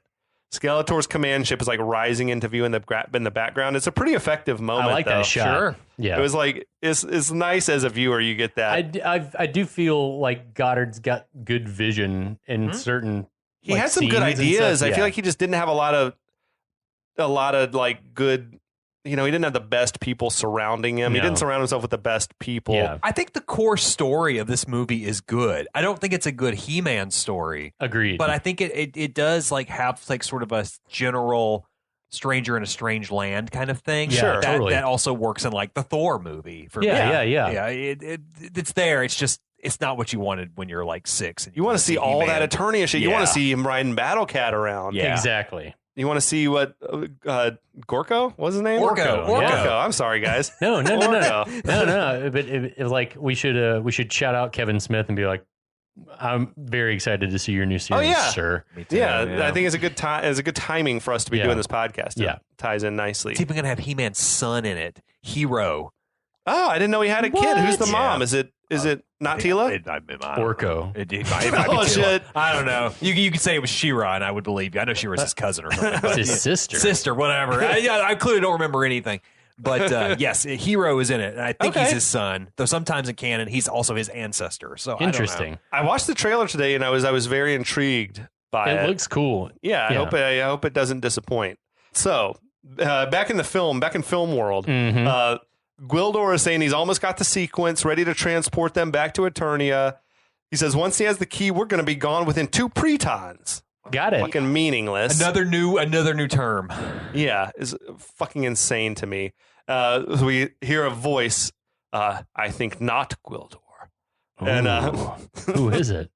Skeletor's command ship is like rising into view in the background. It's a pretty effective moment. I like though. that shot. Sure. Yeah. It was like it's nice as a viewer. You get that. I do feel like Goddard's got good vision in certain. He like, had some good scenes and ideas. stuff. I Yeah. feel like he just didn't have a lot of like good. He didn't have the best people surrounding him. He No. didn't surround himself with the best people. Yeah. I think the core story of this movie is good. I don't think it's a good He-Man story, Agreed. but I think it does like have like sort of a general stranger in a strange land kind of thing. Yeah, Sure. totally. That also works in like the Thor movie. For Yeah, me. yeah. Yeah, it's there. It's just it's not what you wanted when you're like 6. And You want to see all that attorney shit. You want Yeah. to see him riding Battle Cat around. Yeah. Exactly. You want to see what Gorko? What's his name? Orko. Orko. I'm sorry, guys. No. Orko. No. But it was like we should shout out Kevin Smith and be like, I'm very excited to see your new series, sir. Me too, Yeah, I think it's a good time. It's a good timing for us to be doing this podcast. Yeah, ties in nicely. It's even going to have He-Man's son in it, Hero. Oh, I didn't know he had a kid. Who's the mom? Is it not Tila? Orko. Oh shit! I don't know. You could say it was She-Ra, and I would believe you. I know She-Ra's his cousin or something. It's his sister. Sister, whatever. I clearly don't remember anything. But yes, Hero is in it, and I think he's his son. Though sometimes in canon, he's also his ancestor. So interesting. I watched the trailer today, and I was very intrigued by it. It looks cool. Yeah, I hope it doesn't disappoint. So back in film world, Gwildor is saying he's almost got the sequence ready to transport them back to Eternia. He says once he has the key, we're going to be gone within 2 pretons. Got it. Fucking meaningless. Another new term. Yeah, is fucking insane to me. So we hear a voice. I think not Gwildor. And who is it?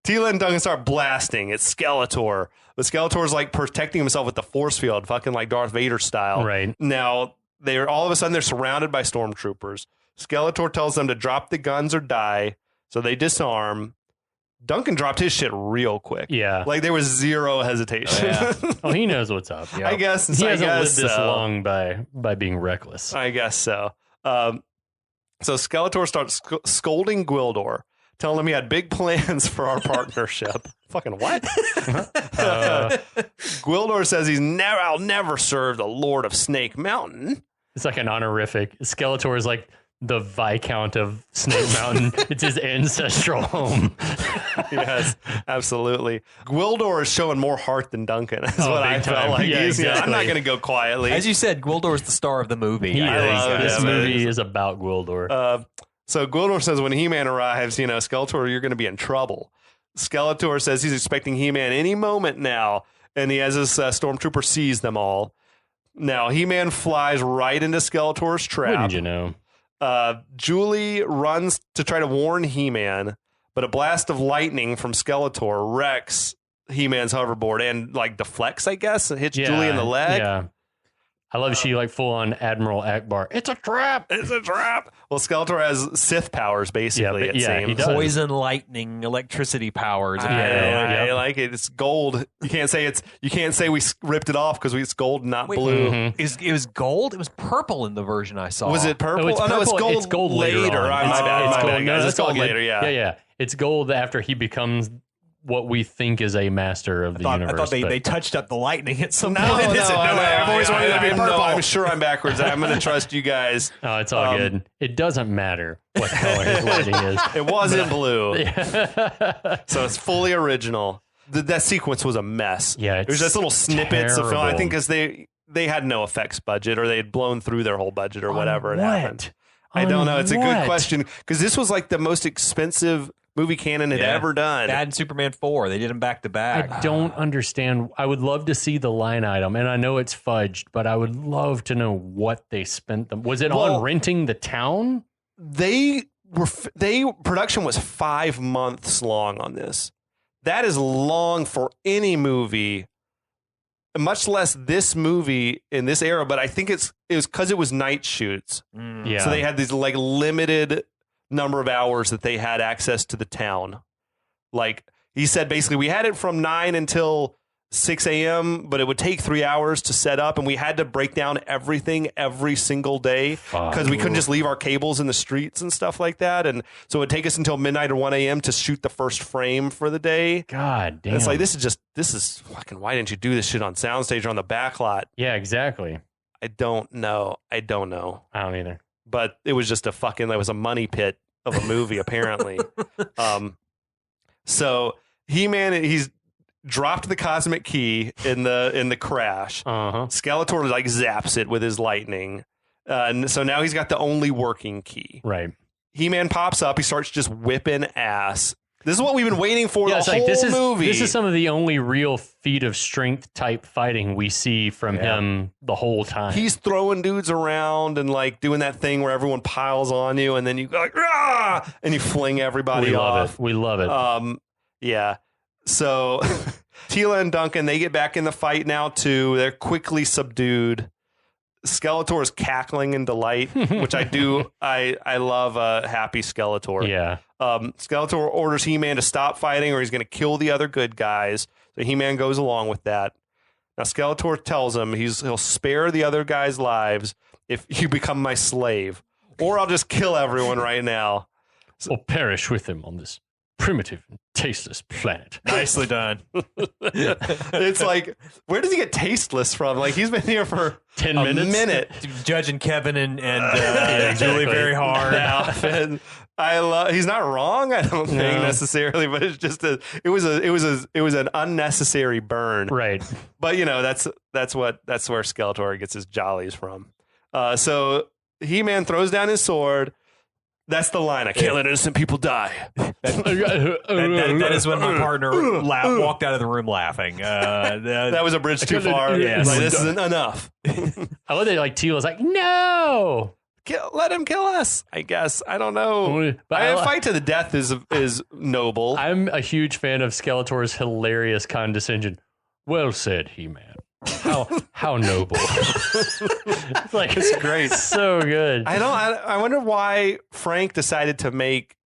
Tila and Duncan start blasting. It's Skeletor. But Skeletor's like protecting himself with the force field, fucking like Darth Vader style. Right. Now, all of a sudden, they're surrounded by stormtroopers. Skeletor tells them to drop the guns or die, so they disarm. Duncan dropped his shit real quick. Yeah. Like, there was zero hesitation. Oh, he knows what's up. I guess he hasn't lived this long by being reckless. I guess so. So Skeletor starts scolding Gwildor, telling him he had big plans for our partnership. Fucking what? Gwildor says I'll never serve the Lord of Snake Mountain. It's like an honorific. Skeletor is like the Viscount of Snake Mountain. It's his ancestral home. Yes, absolutely. Gwildor is showing more heart than Duncan. That's what I felt like. Yeah, exactly. I'm not going to go quietly. As you said, Gwildor is the star of the movie. This movie is about Gwildor. So Gwildor says when He-Man arrives, Skeletor, you're going to be in trouble. Skeletor says he's expecting He-Man any moment now, and he has his stormtrooper seize them all. Now, He-Man flies right into Skeletor's trap. Wouldn't you know? Julie runs to try to warn He-Man, but a blast of lightning from Skeletor wrecks He-Man's hoverboard and like deflects, I guess, and hits Julie in the leg. Yeah. I love she like full on Admiral Akbar. It's a trap. It's a trap. Well, Skeletor has Sith powers, basically. It seems poison, lightning, electricity powers. I like it. It's gold. You can't say we ripped it off because it's gold, not blue. Mm-hmm. It was gold. It was purple in the version I saw. Was it purple? No, it's purple. No, it's gold. It's gold later. My bad, guys. It's gold later. Yeah. It's gold after he becomes what we think is a master of the universe. I thought they touched up the lightning at some point. I've always wanted it to be purple. No, I'm sure I'm backwards. I'm going to trust you guys. Oh, it's all good. It doesn't matter what color his lighting is. It wasn't blue. So it's fully original. That sequence was a mess. Yeah, it was just little snippets of film. I think because they had no effects budget, or they had blown through their whole budget, or whatever it happened. I don't know. It's a good question because this was like the most expensive movie canon had ever done. That and Superman 4. They did them back to back. I don't understand. I would love to see the line item, and I know it's fudged, but I would love to know what they spent them. Was it on renting the town? Production was 5 months long on this. That is long for any movie, much less this movie in this era. But I think it was because it was night shoots. Yeah. So they had these like limited number of hours that they had access to the town. Like he said, basically we had it from 9 until 6 a.m., but it would take 3 hours to set up, and we had to break down everything every single day because we couldn't just leave our cables in the streets and stuff like that. And so it would take us until midnight or 1 a.m. to shoot the first frame for the day. God damn. And it's like, this is fucking, why didn't you do this shit on soundstage or on the back lot? Yeah, exactly. I don't know. I don't either. But it was just it was a money pit of a movie, apparently. So He-Man, he's dropped the cosmic key in the crash. Skeletor like zaps it with his lightning. And so now he's got the only working key. Right. He-Man pops up. He starts just whipping ass. This is what we've been waiting for the whole movie. This is some of the only real feat of strength type fighting we see from him the whole time. He's throwing dudes around and like doing that thing where everyone piles on you and then you go like, rah! And you fling everybody off. We love it. Yeah. So Tila and Duncan, they get back in the fight now too. They're quickly subdued. Skeletor is cackling in delight, which I do. I love a happy Skeletor. Yeah. Skeletor orders He-Man to stop fighting or he's going to kill the other good guys. So He-Man goes along with that. Now Skeletor tells him he'll spare the other guys' lives if you become my slave, or I'll just kill everyone right now. Or perish with him on this primitive and tasteless planet. Nicely done. It's like, where does he get tasteless from? Like, he's been here for 10 a minutes? minute. Judging Kevin and exactly. Julie very hard. And he's not wrong, I don't think necessarily, but it's just it was an unnecessary burn. Right. But that's where Skeletor gets his jollies from. So He-Man throws down his sword. That's the line. I can't let innocent people die. That is when my partner walked out of the room laughing. That was a bridge too far. Yes. Like, this isn't enough. I love that Teal's like, no. Let him kill us, I guess. I don't know. But a fight to the death is noble. I'm a huge fan of Skeletor's hilarious condescension. Well said, He-Man. How noble. It's great. So good. I wonder why Frank decided to make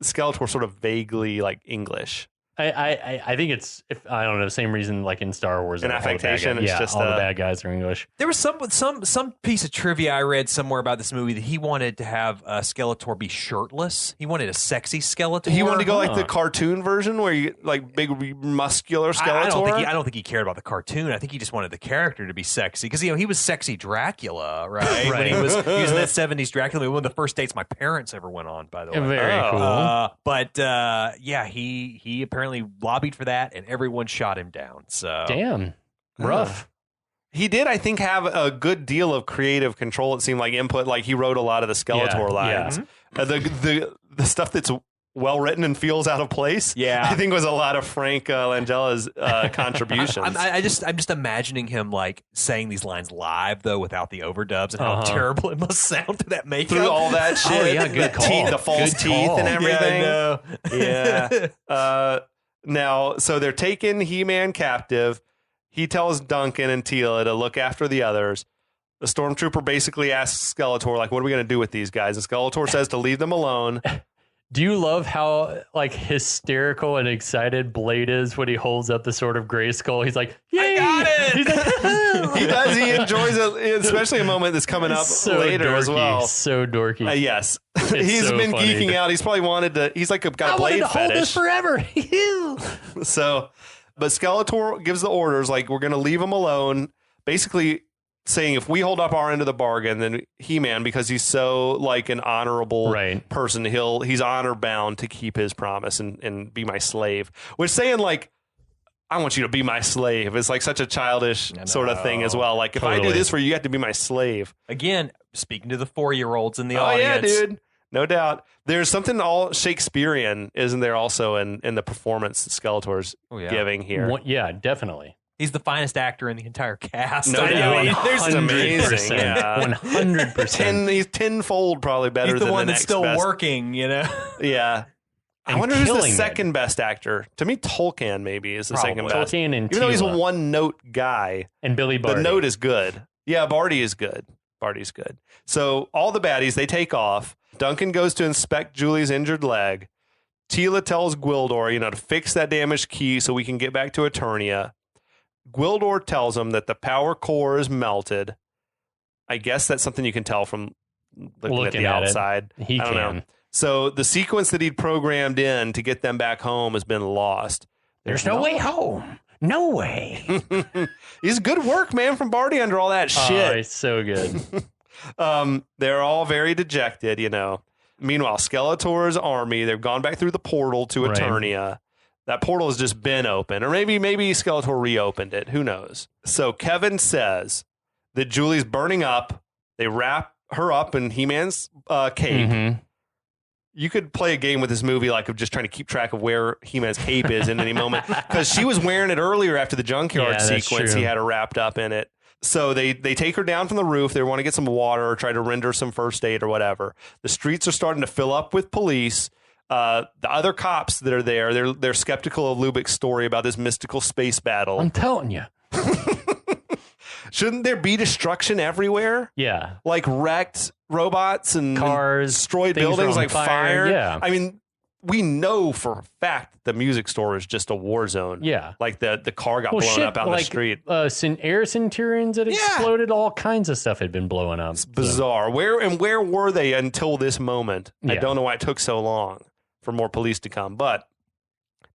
Skeletor sort of vaguely like English. I think it's I don't know, the same reason like in Star Wars. An affectation. It's just all the bad guys are English. There was some piece of trivia I read somewhere about this movie that he wanted to have Skeletor be shirtless. He wanted a sexy Skeletor. He wanted to go like the cartoon version where you like big muscular Skeletor. I don't think he cared about the cartoon. I think he just wanted the character to be sexy because he was sexy Dracula, right? When he was using that 70s Dracula movie, one of the first dates my parents ever went on, by the way. Very cool. But he apparently lobbied for that, and everyone shot him down. So damn, rough. He did, I think, have a good deal of creative control. It seemed like input. Like he wrote a lot of the Skeletor lines. Yeah. The stuff that's well written and feels out of place. Yeah, I think was a lot of Frank Langella's contributions. I'm just imagining him like saying these lines live though, without the overdubs, and how terrible it must sound to that makeup. Through all that shit. Oh yeah, good call. The false teeth and everything. Yeah. Now, so they're taking He-Man captive. He tells Duncan and Teela to look after the others. The Stormtrooper basically asks Skeletor, like, what are we going to do with these guys? And Skeletor says to leave them alone. Do you love how like hysterical and excited Blade is when he holds up the sword of Grayskull? He's like, "Yay!" I got it. He's like, He does. He enjoys it, especially a moment that's coming up so later dorky, as well. So dorky. Yes, he's so been funny. geeking out. He's probably wanted to. He's like got a blade hold this fetish. forever. So, but Skeletor gives the orders like we're going to leave him alone. Basically, saying if we hold up our end of the bargain, then He-Man, because he's so like an honorable person, he's honor bound to keep his promise and be my slave. We're saying like, I want you to be my slave. It's like such a childish sort of thing as well. Like if I do this for you, you have to be my slave. Again, speaking to the 4-year-olds in the audience. Yeah, dude. No doubt. There's something all Shakespearean, isn't there, also in the performance that Skeletor's giving here. Yeah, definitely. He's the finest actor in the entire cast. No doubt. There's amazing. Yeah. 100%. He's tenfold probably better than the one the that's next still best. working, you know? Yeah. I wonder who's the second best actor. To me, Tolkien maybe is the second best. Tolkien and even though he's a Teela. one-note guy. And Billy Barty. The note is good. Yeah, Barty is good. Barty's good. So all the baddies, they take off. Duncan goes to inspect Julie's injured leg. Teela tells Gwildor, to fix that damaged key so we can get back to Eternia. Gwildor tells him that the power core is melted. I guess that's something you can tell from looking at the outside. He I don't know. So the sequence that he'd programmed in to get them back home has been lost. There's no way home. No way. He's good work, man, from Barty under all that shit. Oh, it's so good. They're all very dejected, Meanwhile, Skeletor's army, they've gone back through the portal to Eternia. That portal has just been open. Or maybe Skeletor reopened it. Who knows? So Kevin says that Julie's burning up. They wrap her up in He-Man's cape. Mm-hmm. You could play a game with this movie like of just trying to keep track of where He-Man's cape is in any moment. Because she was wearing it earlier after the junkyard sequence. He had her wrapped up in it. So they take her down from the roof. They want to get some water or try to render some first aid or whatever. The streets are starting to fill up with police. The other cops that are there, they're skeptical of Lubbock's story about this mystical space battle. I'm telling you. Shouldn't there be destruction everywhere? Yeah. Like wrecked robots and cars, destroyed buildings like fire. Yeah. I mean, we know for a fact that the music store is just a war zone. Yeah. Like the car got blown up out in the street. Air Centurions that exploded, all kinds of stuff had been blowing up. It's bizarre. Where were they until this moment? I don't know why it took so long for more police to come, but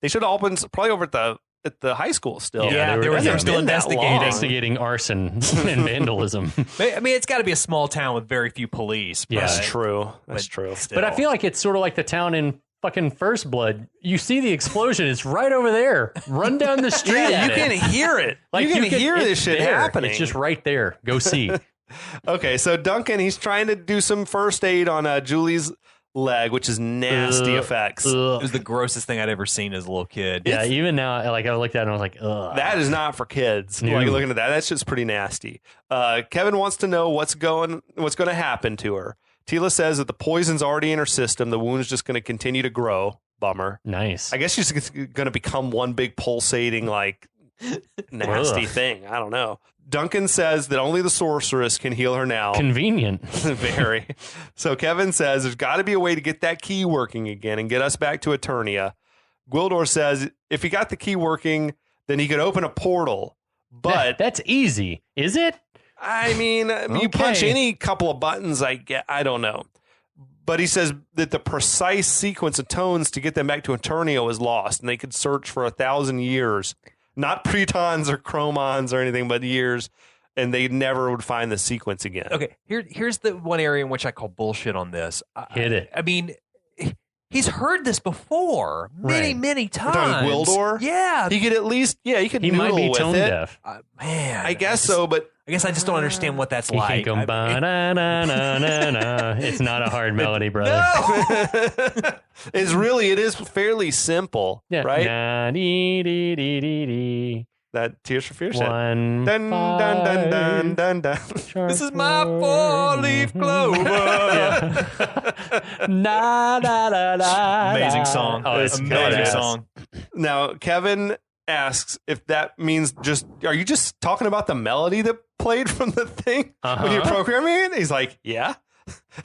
they should have all been probably over at the high school still. Yeah, they were still investigating arson and vandalism. I mean, it's got to be a small town with very few police. But, That's true. That's true. But I feel like it's sort of like the town in fucking First Blood. You see the explosion, it's right over there. Run down the street. You can hear it. Like you can hear this shit happening. It's just right there. Go see. Okay, so Duncan, he's trying to do some first aid on Julie's leg, which is nasty effects. It was the grossest thing I'd ever seen as a little kid. Yeah, even now, like I looked at it and I was like, ugh. That is not for kids. No. Like looking at that's just pretty nasty. Kevin wants to know what's going to happen to her. Tila says that the poison's already in her system. The wound's just going to continue to grow. Bummer. Nice. I guess she's going to become one big pulsating, like, nasty thing. I don't know. Duncan says that only the sorceress can heal her now. Convenient. Very. So Kevin says there's got to be a way to get that key working again and get us back to Eternia. Gwildor says if he got the key working, then he could open a portal. But that's easy, is it? I mean, you punch any couple of buttons, I don't know. But he says that the precise sequence of tones to get them back to Eternia was lost, and they could search for 1,000 years. Not pretons or chromons or anything, but years, and they never would find the sequence again. Okay, here's the one area in which I call bullshit on this. Hit it. I mean, he's heard this before many times. Gwildor? Yeah. He could at least, he might be tone deaf. Man. I guess so, but I guess I just don't understand what that's He like. can go ba-na-na-na-na-na. It's not a hard melody, brother. No! it is fairly simple, right? Na-dee-dee-dee-dee-dee. That Tears for Fears. One, Dun, dun, dun, dun, dun, dun. This is my four-leaf clover. Na, da, da, da, Amazing song. Oh, it's amazing badass. song. Now, Kevin asks if that means are you just talking about the melody that played from the thing when you're programming it? He's like, yeah.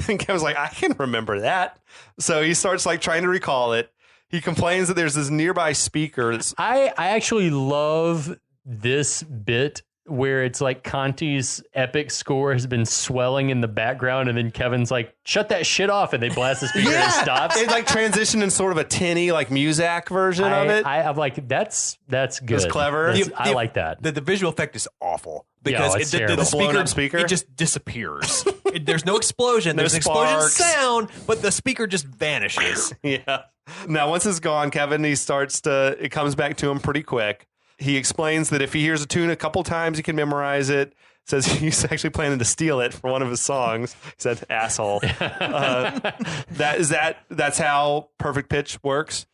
And Kevin's like, I can remember that. So he starts like trying to recall it. He complains that there's this nearby speaker. I actually love this bit where it's like Conti's epic score has been swelling in the background, and then Kevin's like, shut that shit off, and they blast the speaker and it stops. It like transitioned in sort of a tinny like Muzak version of it. I'm like, that's good. It's clever. I like that. The visual effect is awful because it's the speaker it just disappears. There's no explosion. There's an explosion sound, but the speaker just vanishes. Yeah. Now, once it's gone, Kevin, it comes back to him pretty quick. He explains that if he hears a tune a couple times, he can memorize it. Says he's actually planning to steal it for one of his songs. He said, asshole. That's how perfect pitch works.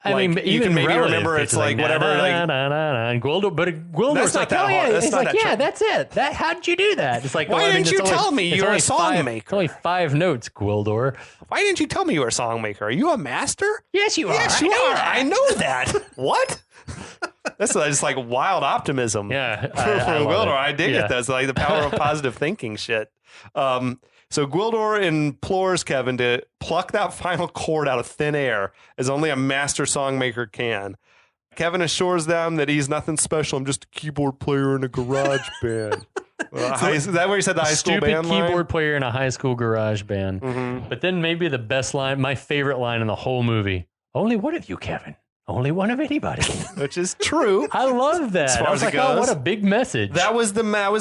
I mean, you can maybe remember it's like whatever. And Gwildor's like, oh yeah, it's like, yeah, that's it. How did you do that? It's like, why didn't you tell me you were a song maker? It's only 5 notes, Gwildor. Why didn't you tell me you were a song maker? Are you a master? Yes, you are. Yes, you are. I know that. What? That's just like wild optimism. Yeah, from Gwildor. I dig it. That's like the power of positive thinking shit. So Gwildor implores Kevin to pluck that final chord out of thin air, as only a master songmaker can. Kevin assures them that he's nothing special. I'm just a keyboard player in a garage band. Is that where he said the high school band line? Keyboard player in a high school garage band. Mm-hmm. But then maybe the best line, my favorite line in the whole movie. Only one of you, Kevin. Only one of anybody. Which is true. I love that. As far I was as like, it goes. oh, what a big message. That was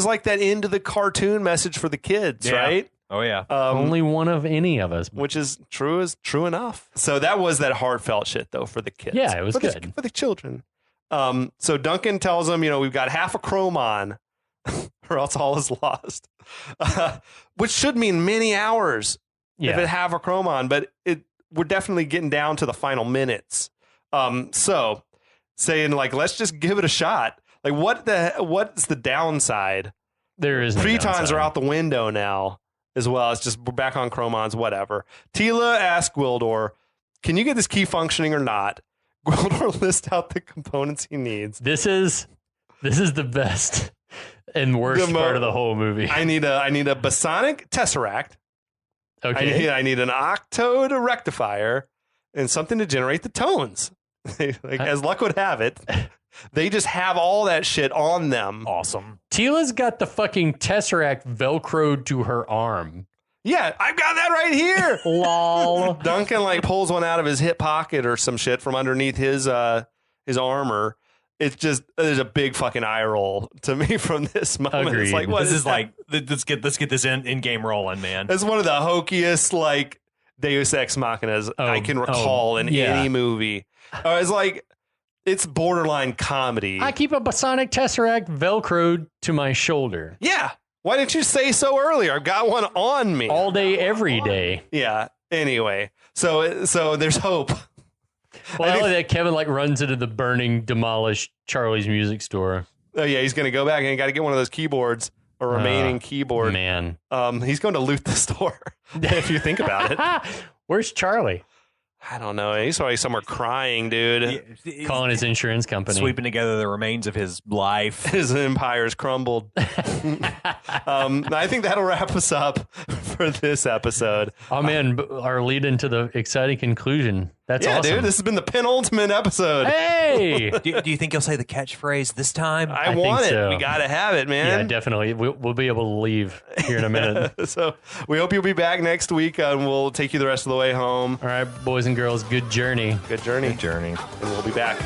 like that end of the cartoon message for the kids, right? Oh, yeah. Only one of any of us. Which is true enough. So that was that heartfelt shit, though, for the kids. Yeah, it was good. For the children. So Duncan tells them, we've got half a chromon, or else all is lost. Which should mean many hours if it have a chromon, but we're definitely getting down to the final minutes. So saying like, let's just give it a shot. Like what's the downside? There is no Pretons downside. are out the window now as well. It's just we're back on chromons, whatever. Tila asks Gwildor, can you get this key functioning or not? Gwildor lists out the components he needs. This is the best and worst part of the whole movie. I need a Bosonic tesseract. Okay. I need an octode rectifier and something to generate the tones. As luck would have it, they just have all that shit on them. Awesome. Tila's got the fucking Tesseract Velcroed to her arm. Yeah, I've got that right here. Lol. Duncan like pulls one out of his hip pocket or some shit from underneath his armor. It's just, there's a big fucking eye roll to me from this moment. Agreed. It's like, what This is that? like, let's get this in game rolling, man. It's one of the hokiest like Deus Ex Machinas I can recall in any movie. It's like, it's borderline comedy. I keep a Sonic Tesseract Velcroed to my shoulder. Yeah. Why didn't you say so earlier? I've got one on me. All day, every day. Yeah. Anyway, so there's hope. Well, that Kevin like runs into the burning, demolished Charlie's Music Store. Oh yeah, he's going to go back and got to get one of those keyboards, a remaining keyboard. Man, he's going to loot the store. If you think about it. Where's Charlie? I don't know. He's probably somewhere crying, dude. Calling his insurance company. Sweeping together the remains of his life. His empire's crumbled. I think that'll wrap us up for this episode. Oh, man, our lead into the exciting conclusion. That's awesome. Dude, this has been the penultimate episode. Hey! do you think you'll say the catchphrase this time? I want think it. so. We got to have it, man. Yeah, definitely. We'll be able to leave here in a minute. So we hope you'll be back next week, and we'll take you the rest of the way home. All right, boys and girls, good journey. Good journey. Good journey. And we'll be back.